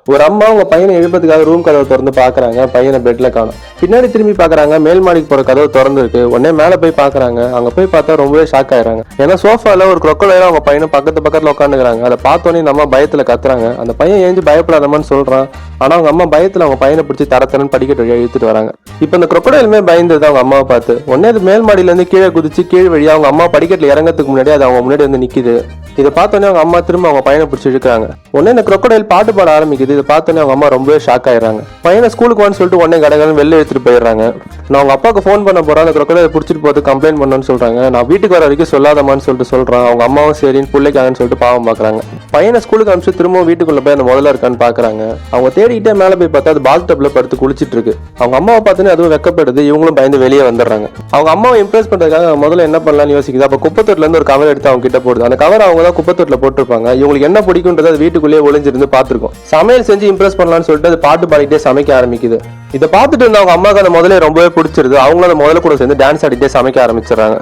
ஒரு அம்மா உங்க பையனை எழுப்பதுக்காக ரூம் கதவை திறந்து பாக்குறாங்க, பையனை பெட்ல காணும். பின்னாடி திரும்பி பாக்குறாங்க, மேல் மாடிக்கு போற கதவு திறந்து இருக்கு. உடனே மேல போய் பாக்குறாங்க, அங்க போய் பார்த்தா ரொம்பவே ஷாக் ஆயிடுறாங்க. ஏன்னா சோஃபால ஒரு crocodile அவங்க பையனும் பக்கத்துல உட்காந்துக்கிறாங்க. அதை பார்த்தோன்னே நம்ம பயத்துல கத்துறாங்க. அந்த பையன் ஏஞ்சி பயப்படாதமான்னு சொல்றான். ஆனா அவங்க அம்மா பயத்துல அவங்க பையனை பிடிச்சி தரத்தரன்னு படிக்கட்டு வழியா இழுத்துட்டு வராங்க. இப்ப இந்த crocodileமே பயந்தது அவங்க அம்மாவை பார்த்து. உடனே அது மேல் மாடியில இருந்து கீழே குதிச்சு கீழ் வழியா அவங்க அம்மா படிக்கட்டுல இறங்கறதுக்கு முன்னாடி அது அவங்க முன்னாடி வந்து நிக்குது. இதை பார்த்தோன்னே அவங்க அம்மா திரும்ப அவங்க பையனை பிடிச்சி இழுக்கிறாங்க. உடனே இந்த crocodile பாட்டு பாட ஆரம்பிக்குது. இதை பார்த்தோன்னே அவங்க அம்மா ரொம்பவே ஷாக் ஆயிடுறாங்க. பையனை ஸ்கூலுக்கு வான்னு சொல்லிட்டு உடனே கடகடன்னு வெளில எடுத்துட்டு போயிடுறாங்க. நான் அவங்க அப்பாவுக்கு ஃபோன் பண்ண போறேன், அந்த crocodile பிடிச்சிட்டு போது கம்ப்ளைண்ட் பண்ணணும்னு சொல்றாங்க. நான் வீட்டுக்கு வர வரைக்கும் சொல்லாதமான்னு சொல்லிட்டு சொல்றான். அவங்க அம்மாவும் சரின்னு பிள்ளைக்காகன்னு சொல்லிட்டு பாவம் பாக்குறாங்க. பையனை ஸ்கூலுக்கு அனுப்பிச்சு திரும்ப வீட்டுக்குள்ள போய் அந்த முதல்ல இருக்கான்னு பாக்குறாங்க. அவங்க தேடிக்கிட்டே மேல போய் பார்த்தா அது பாத் டப்ல படுத்து குளிச்சிட்டு இருக்கு. அவங்க அம்மாவை பார்த்தோன்னே அதுவும் வெக்கப்படுது. இவங்களும் பயந்து வெளியே வந்துடுறாங்க. அவங்க அம்மாவை இம்ப்ரெஸ் பண்றதுக்காக முதல்ல என்ன பண்ணலாம்னு யோசிக்குது. அப்ப குப்பத்தொட்டில இருந்து ஒரு கவர் எடுத்து அவங்க கிட்ட போடுது. அந்த கவர் அவங்க தான் குப்பத்தொட்டில போட்டுருப்பாங்க. இவங்களுக்கு என்ன பிடிக்கும்ன்றது அது வீட்டுக்குள்ளேயே ஒளிஞ்சிருந்து பாத்துருக்கோம். சமையல் செஞ்சு இம்ப்ரெஸ் பண்ணலாம்னு சொல்லிட்டு அது பாட்டு பாடிட்டே சமைக்க ஆரம்பிக்குது. இதை பார்த்துட்டு இருந்த அவங்க அம்மாவுக்கு அந்த முதல்ல ரொம்பவே பிடிச்சிருது. அவங்களும் அந்த முதல்ல கூட சேர்ந்து டான்ஸ் ஆடிட்டே சமைக்க ஆரம்பிச்சிடறாங்க.